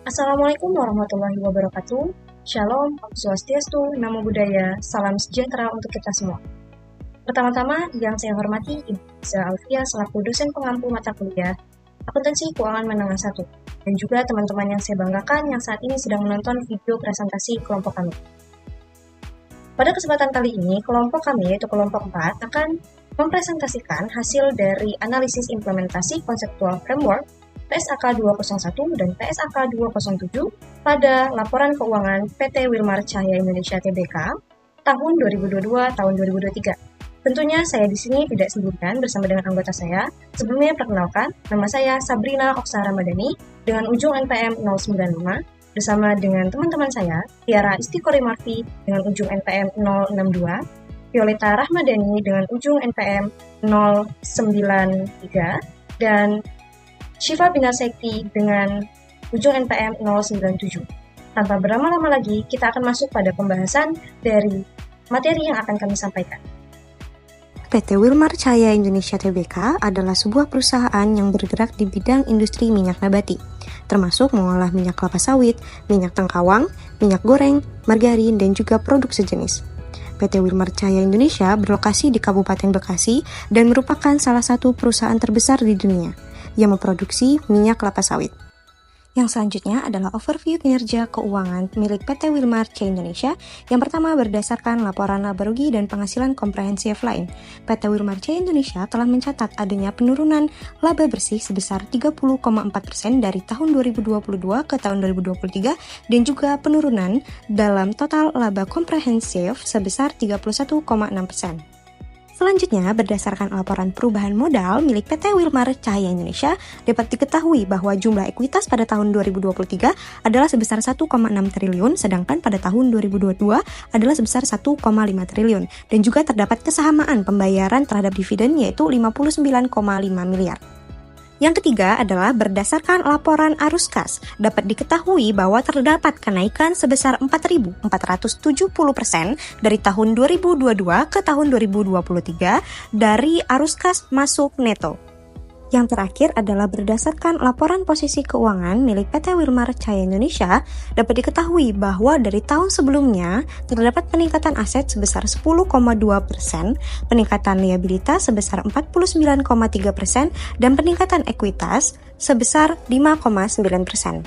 Assalamualaikum warahmatullahi wabarakatuh. Shalom, Om Swastiastu, Namo Buddhaya, salam sejahtera untuk kita semua. Pertama-tama, yang saya hormati Ibu Iza Alfia selaku dosen pengampu mata kuliah Akuntansi Keuangan Menengah 1, dan juga teman-teman yang saya banggakan yang saat ini sedang menonton video presentasi kelompok kami. Pada kesempatan kali ini, kelompok kami yaitu kelompok 4 akan mempresentasikan hasil dari analisis implementasi konseptual framework PSAK 201 dan PSAK 207 pada laporan keuangan PT Wilmar Cahya Indonesia Tbk tahun 2022 tahun 2023. Tentunya saya di sini tidak sendirian bersama dengan anggota saya. Sebelumnya perkenalkan, nama saya Sabrina Oksa Ramadhani dengan ujung NPM 095 bersama dengan teman-teman saya, Tiara Istiqori Marfi dengan ujung NPM 062, Violeta Rahmadani dengan ujung NPM 093, dan Syifa Binasekti dengan ujung NPM 097. Tanpa berlama-lama lagi, kita akan masuk pada pembahasan dari materi yang akan kami sampaikan. PT Wilmar Cahya Indonesia Tbk adalah sebuah perusahaan yang bergerak di bidang industri minyak nabati, termasuk mengolah minyak kelapa sawit, minyak tengkawang, minyak goreng, margarin, dan juga produk sejenis. PT Wilmar Cahya Indonesia berlokasi di Kabupaten Bekasi dan merupakan salah satu perusahaan terbesar di dunia yang memproduksi minyak kelapa sawit. Yang selanjutnya adalah overview kinerja keuangan milik PT Wilmar Cahya Indonesia. Yang pertama, berdasarkan laporan laba rugi dan penghasilan komprehensif lain, PT Wilmar Cahya Indonesia telah mencatat adanya penurunan laba bersih sebesar 30,4% dari tahun 2022 ke tahun 2023 dan juga penurunan dalam total laba komprehensif sebesar 31,6%. Selanjutnya, berdasarkan laporan perubahan modal milik PT Wilmar Cahya Indonesia, dapat diketahui bahwa jumlah ekuitas pada tahun 2023 adalah sebesar 1,6 triliun, sedangkan pada tahun 2022 adalah sebesar 1,5 triliun, dan juga terdapat kesamaan pembayaran terhadap dividen yaitu 59,5 miliar. Yang ketiga adalah berdasarkan laporan arus kas, dapat diketahui bahwa terdapat kenaikan sebesar 4.470% dari tahun 2022 ke tahun 2023 dari arus kas masuk neto. Yang terakhir adalah berdasarkan laporan posisi keuangan milik PT Wilmar Cahya Indonesia, dapat diketahui bahwa dari tahun sebelumnya terdapat peningkatan aset sebesar 10,2%, peningkatan liabilitas sebesar 49,3%, dan peningkatan ekuitas sebesar 5,9%.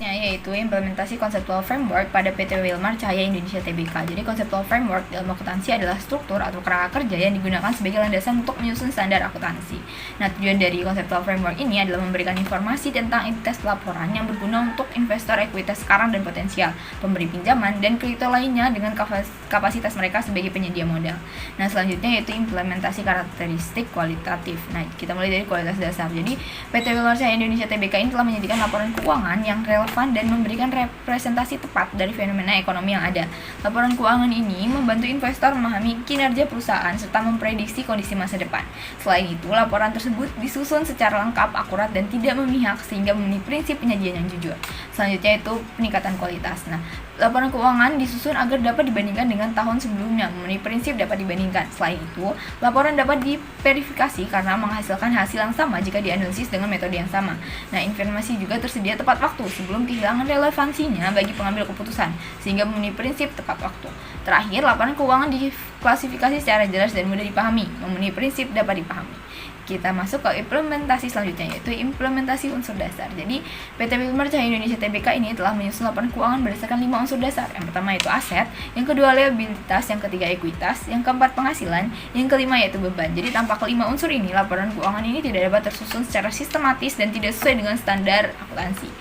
Yaitu implementasi conceptual framework pada PT Wilmar Cahya Indonesia Tbk. Jadi conceptual framework dalam akuntansi adalah struktur atau kerangka kerja yang digunakan sebagai landasan untuk menyusun standar akuntansi. Nah, tujuan dari conceptual framework ini adalah memberikan informasi tentang entitas laporan yang berguna untuk investor ekuitas sekarang dan potensial, pemberi pinjaman, dan kreditor lainnya dengan kapasitas mereka sebagai penyedia modal. Nah, selanjutnya yaitu implementasi karakteristik kualitatif. Nah, kita mulai dari kualitas dasar. Jadi, PT Wilmar Cahya Indonesia Tbk ini telah menyajikan laporan keuangan yang relevan dan memberikan representasi tepat dari fenomena ekonomi yang ada. Laporan keuangan ini membantu investor memahami kinerja perusahaan serta memprediksi kondisi masa depan. Selain itu, laporan tersebut disusun secara lengkap, akurat, dan tidak memihak sehingga memenuhi prinsip penyajian yang jujur. Selanjutnya itu peningkatan kualitas. Nah, laporan keuangan disusun agar dapat dibandingkan dengan tahun sebelumnya, memenuhi prinsip dapat dibandingkan. Selain itu, laporan dapat diverifikasi karena menghasilkan hasil yang sama jika dianalisis dengan metode yang sama. Nah, informasi juga tersedia tepat waktu sebelum kehilangan relevansinya bagi pengambil keputusan, sehingga memenuhi prinsip tepat waktu. Terakhir, laporan keuangan diklasifikasi secara jelas dan mudah dipahami, memenuhi prinsip dapat dipahami. Kita masuk ke implementasi selanjutnya, yaitu implementasi unsur dasar. Jadi, PT Wilmar Cahya Indonesia Tbk ini telah menyusun laporan keuangan berdasarkan 5 unsur dasar. Yang pertama yaitu aset, yang kedua liabilitas, yang ketiga ekuitas, yang keempat penghasilan, yang kelima yaitu beban. Jadi, tanpa kelima unsur ini, laporan keuangan ini tidak dapat tersusun secara sistematis dan tidak sesuai dengan standar akuntansi.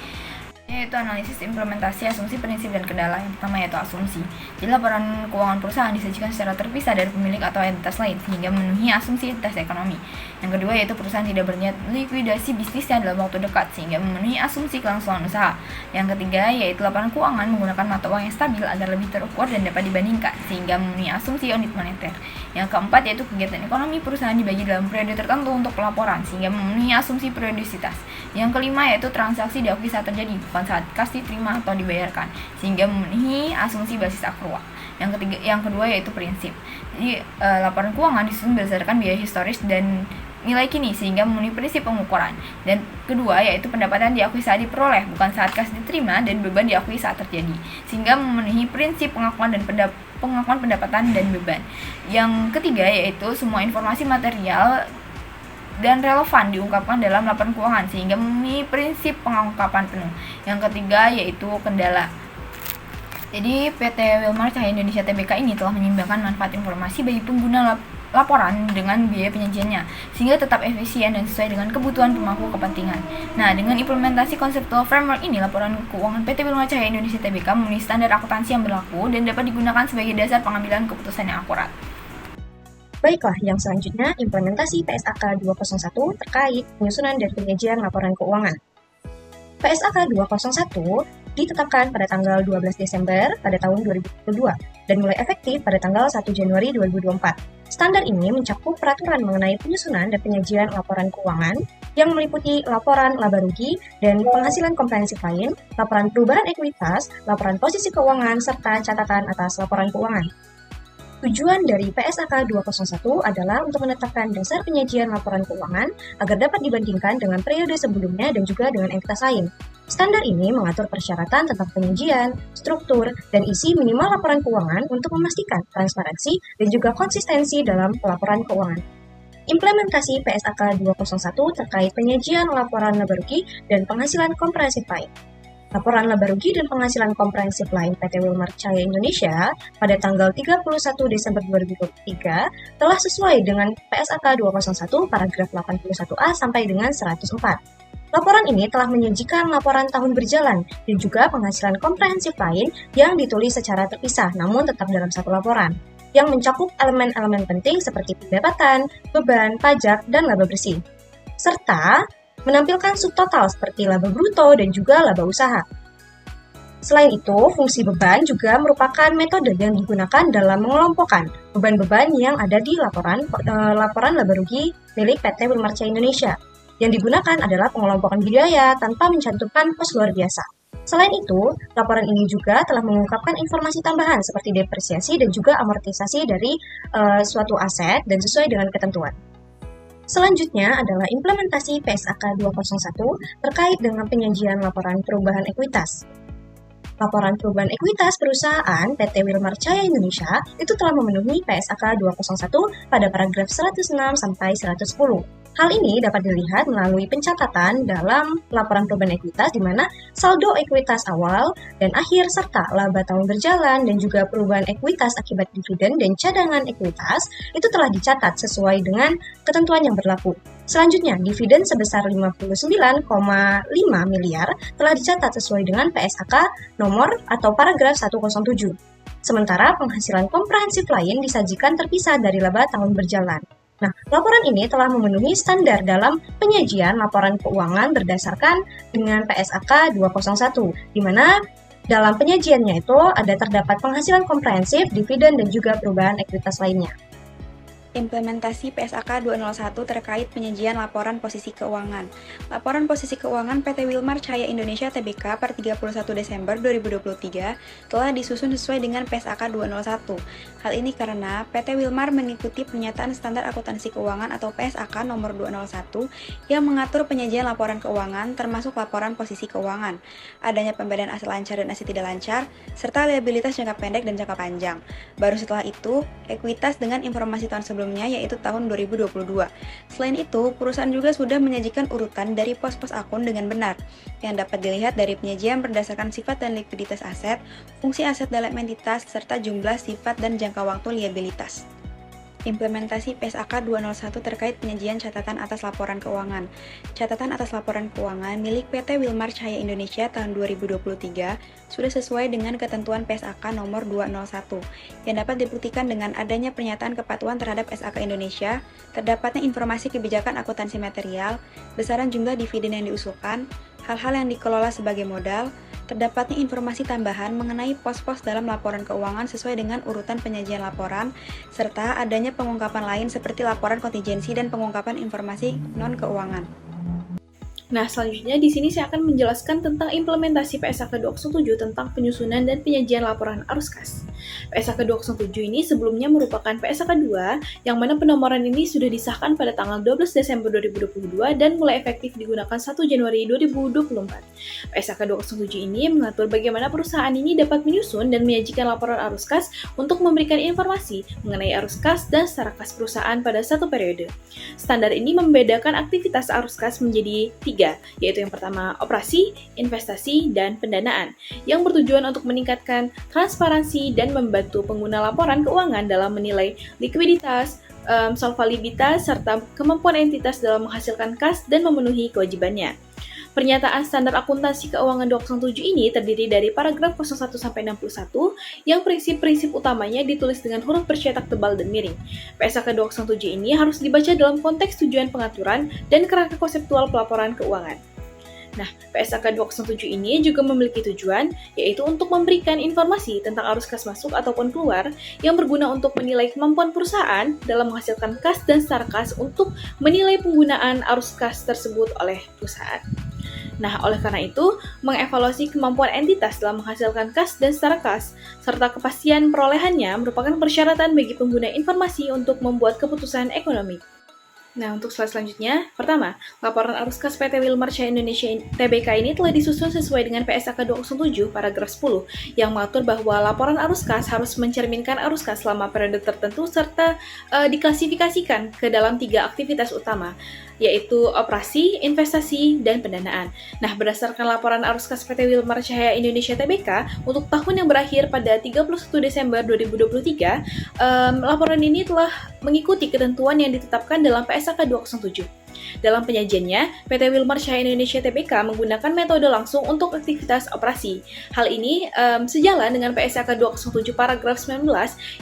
Yaitu analisis implementasi asumsi prinsip dan kendala. Yang pertama yaitu asumsi. Jadi laporan keuangan perusahaan disajikan secara terpisah dari pemilik atau entitas lain sehingga memenuhi asumsi entitas ekonomi. Yang kedua yaitu perusahaan tidak berniat likuidasi bisnisnya dalam waktu dekat sehingga memenuhi asumsi kelangsungan usaha. Yang ketiga yaitu laporan keuangan menggunakan mata uang yang stabil agar lebih terukur dan dapat dibandingkan sehingga memenuhi asumsi unit moneter. Yang keempat yaitu kegiatan ekonomi perusahaan dibagi dalam periode tertentu untuk pelaporan sehingga memenuhi asumsi periodisitas. Yang kelima yaitu transaksi diakui saat terjadi, bukan saat kas diterima atau dibayarkan, sehingga memenuhi asumsi basis akrual. Yang kedua yaitu prinsip. Jadi laporan keuangan disusun berdasarkan biaya historis dan nilai kini sehingga memenuhi prinsip pengukuran. Dan kedua yaitu pendapatan diakui saat diperoleh, bukan saat kas diterima, dan beban diakui saat terjadi, sehingga memenuhi prinsip pengakuan pendapatan dan beban. Yang ketiga yaitu semua informasi material dan relevan diungkapkan dalam laporan keuangan sehingga memenuhi prinsip pengungkapan penuh. Yang ketiga yaitu kendala. Jadi PT Wilmar Cahaya Indonesia Tbk ini telah menyeimbangkan manfaat informasi bagi pengguna laporan dengan biaya penyajiannya sehingga tetap efisien dan sesuai dengan kebutuhan pemangku kepentingan. Nah, dengan implementasi conceptual framework ini, laporan keuangan PT Wilmar Cahaya Indonesia Tbk memenuhi standar akuntansi yang berlaku dan dapat digunakan sebagai dasar pengambilan keputusan yang akurat. Baiklah, yang selanjutnya implementasi PSAK 201 terkait penyusunan dan penyajian laporan keuangan. PSAK 201 ditetapkan pada tanggal 12 Desember pada tahun 2022 dan mulai efektif pada tanggal 1 Januari 2024. Standar ini mencakup peraturan mengenai penyusunan dan penyajian laporan keuangan yang meliputi laporan laba rugi dan penghasilan komprehensif lain, laporan perubahan ekuitas, laporan posisi keuangan, serta catatan atas laporan keuangan. Tujuan dari PSAK 201 adalah untuk menetapkan dasar penyajian laporan keuangan agar dapat dibandingkan dengan periode sebelumnya dan juga dengan entitas lain. Standar ini mengatur persyaratan tentang penyajian, struktur, dan isi minimal laporan keuangan untuk memastikan transparansi dan juga konsistensi dalam pelaporan keuangan. Implementasi PSAK 201 terkait penyajian laporan laba rugi dan penghasilan komprehensif lain. Laporan laba rugi dan penghasilan komprehensif lain PT Wilmar Cahaya Indonesia pada tanggal 31 Desember 2023 telah sesuai dengan PSAK 201 paragraf 81A sampai dengan 104. Laporan ini telah menyajikan laporan tahun berjalan dan juga penghasilan komprehensif lain yang ditulis secara terpisah namun tetap dalam satu laporan, yang mencakup elemen-elemen penting seperti pendapatan, beban, pajak, dan laba bersih, serta menampilkan subtotal seperti laba bruto dan juga laba usaha. Selain itu, fungsi beban juga merupakan metode yang digunakan dalam mengelompokkan beban-beban yang ada di laporan laba rugi milik PT Wilmar Cahaya Indonesia. Yang digunakan adalah pengelompokan biaya tanpa mencantumkan pos luar biasa. Selain itu, laporan ini juga telah mengungkapkan informasi tambahan seperti depresiasi dan juga amortisasi dari suatu aset dan sesuai dengan ketentuan. Selanjutnya adalah implementasi PSAK 201 terkait dengan penyajian laporan perubahan ekuitas. Laporan perubahan ekuitas perusahaan PT Wilmar Cahaya Indonesia itu telah memenuhi PSAK 201 pada paragraf 106 sampai 110. Hal ini dapat dilihat melalui pencatatan dalam laporan perubahan ekuitas di mana saldo ekuitas awal dan akhir serta laba tahun berjalan dan juga perubahan ekuitas akibat dividen dan cadangan ekuitas itu telah dicatat sesuai dengan ketentuan yang berlaku. Selanjutnya, dividen sebesar 59,5 miliar telah dicatat sesuai dengan PSAK nomor atau paragraf 107. Sementara penghasilan komprehensif lain disajikan terpisah dari laba tahun berjalan. Nah, laporan ini telah memenuhi standar dalam penyajian laporan keuangan berdasarkan dengan PSAK 201, di mana dalam penyajiannya itu ada terdapat penghasilan komprehensif, dividen, dan juga perubahan ekuitas lainnya. Implementasi PSAK 201 terkait penyajian laporan posisi keuangan. Laporan posisi keuangan PT Wilmar Cahaya Indonesia Tbk per 31 Desember 2023 telah disusun sesuai dengan PSAK 201. Hal ini karena PT Wilmar mengikuti pernyataan standar akuntansi keuangan atau PSAK nomor 201 yang mengatur penyajian laporan keuangan termasuk laporan posisi keuangan, adanya pembedaan aset lancar dan aset tidak lancar, serta liabilitas jangka pendek dan jangka panjang. Baru setelah itu, ekuitas dengan informasi tahun sebelumnya yaitu tahun 2022. Selain itu, perusahaan juga sudah menyajikan urutan dari pos-pos akun dengan benar, yang dapat dilihat dari penyajian berdasarkan sifat dan likuiditas aset, fungsi aset dalam entitas, serta jumlah, sifat, dan jangka waktu liabilitas. Implementasi PSAK 201 terkait penyajian catatan atas laporan keuangan. Catatan atas laporan keuangan milik PT Wilmar Cahaya Indonesia tahun 2023 sudah sesuai dengan ketentuan PSAK nomor 201 yang dapat dibuktikan dengan adanya pernyataan kepatuhan terhadap SAK Indonesia, terdapatnya informasi kebijakan akuntansi material, besaran jumlah dividen yang diusulkan, hal-hal yang dikelola sebagai modal, terdapatnya informasi tambahan mengenai pos-pos dalam laporan keuangan sesuai dengan urutan penyajian laporan, serta adanya pengungkapan lain seperti laporan kontingensi dan pengungkapan informasi non-keuangan. Nah, selanjutnya di sini saya akan menjelaskan tentang implementasi PSAK 207 tentang penyusunan dan penyajian laporan arus kas. PSAK 207 ini sebelumnya merupakan PSAK 2 yang mana penomoran ini sudah disahkan pada tanggal 12 Desember 2022 dan mulai efektif digunakan 1 Januari 2024. PSAK 207 ini mengatur bagaimana perusahaan ini dapat menyusun dan menyajikan laporan arus kas untuk memberikan informasi mengenai arus kas dan secara kas perusahaan pada satu periode. Standar ini membedakan aktivitas arus kas menjadi 3, yaitu yang pertama operasi, investasi, dan pendanaan, yang bertujuan untuk meningkatkan transparansi dan membantu pengguna laporan keuangan dalam menilai likuiditas, solvabilitas, serta kemampuan entitas dalam menghasilkan kas dan memenuhi kewajibannya. Pernyataan standar akuntansi keuangan 207 ini terdiri dari paragraf 01-61 yang prinsip-prinsip utamanya ditulis dengan huruf bercetak tebal dan miring. PSAK 207 ini harus dibaca dalam konteks tujuan pengaturan dan kerangka konseptual pelaporan keuangan. Nah, PSAK 207 ini juga memiliki tujuan, yaitu untuk memberikan informasi tentang arus kas masuk ataupun keluar yang berguna untuk menilai kemampuan perusahaan dalam menghasilkan kas dan secara kas untuk menilai penggunaan arus kas tersebut oleh perusahaan. Nah, oleh karena itu, mengevaluasi kemampuan entitas dalam menghasilkan kas dan secara kas, serta kepastian perolehannya merupakan persyaratan bagi pengguna informasi untuk membuat keputusan ekonomi. Nah, untuk slide selanjutnya, pertama, laporan arus kas PT Wilmar Jaya Indonesia Tbk ini telah disusun sesuai dengan PSAK 207 paragraf 10 yang mengatur bahwa laporan arus kas harus mencerminkan arus kas selama periode tertentu serta diklasifikasikan ke dalam 3 aktivitas utama, yaitu operasi, investasi, dan pendanaan. Nah, berdasarkan laporan arus kas PT Wilmar Jaya Indonesia Tbk untuk tahun yang berakhir pada 31 Desember 2023, laporan ini telah mengikuti ketentuan yang ditetapkan dalam PSAK 207. Dalam penyajiannya, PT Wilmar Jaya Indonesia Tbk menggunakan metode langsung untuk aktivitas operasi. Hal ini sejalan dengan PSAK 207 paragraf 19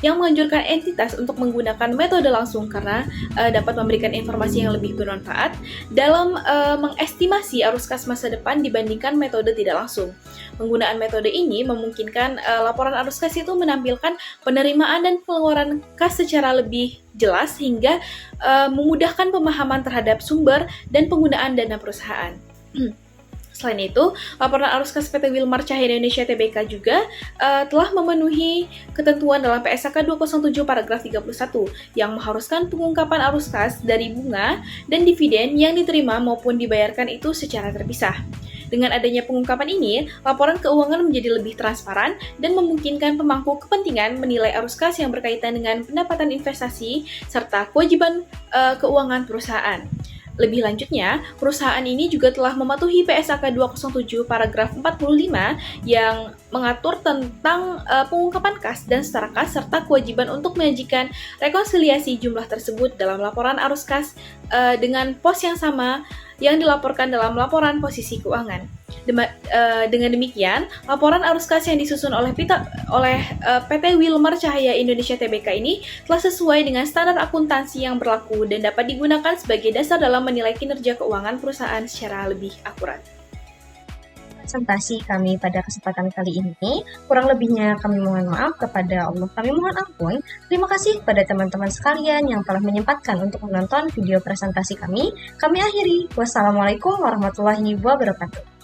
yang menganjurkan entitas untuk menggunakan metode langsung karena dapat memberikan informasi yang lebih bermanfaat dalam mengestimasi arus kas masa depan dibandingkan metode tidak langsung. Penggunaan metode ini memungkinkan laporan arus kas itu menampilkan penerimaan dan pengeluaran kas secara lebih jelas hingga memudahkan pemahaman terhadap sumber dan penggunaan dana perusahaan. Selain itu, laporan arus kas PT Wilmar Jaya Indonesia Tbk juga telah memenuhi ketentuan dalam PSAK 207 paragraf 31 yang mengharuskan pengungkapan arus kas dari bunga dan dividen yang diterima maupun dibayarkan itu secara terpisah. Dengan adanya pengungkapan ini, laporan keuangan menjadi lebih transparan dan memungkinkan pemangku kepentingan menilai arus kas yang berkaitan dengan pendapatan investasi serta kewajiban keuangan perusahaan. Lebih lanjutnya, perusahaan ini juga telah mematuhi PSAK 207 paragraf 45 yang mengatur tentang pengungkapan kas dan secara kas serta kewajiban untuk menyajikan rekonsiliasi jumlah tersebut dalam laporan arus kas dengan pos yang sama yang dilaporkan dalam laporan posisi keuangan. Dengan demikian, laporan arus kas yang disusun oleh PT Wilmar Jaya Indonesia Tbk ini telah sesuai dengan standar akuntansi yang berlaku dan dapat digunakan sebagai dasar dalam menilai kinerja keuangan perusahaan secara lebih akurat. Presentasi kami pada kesempatan kali ini, kurang lebihnya kami mohon maaf, kepada Allah kami mohon ampun. Terima kasih kepada teman-teman sekalian yang telah menyempatkan untuk menonton video presentasi kami. Kami akhiri. Wassalamualaikum warahmatullahi wabarakatuh.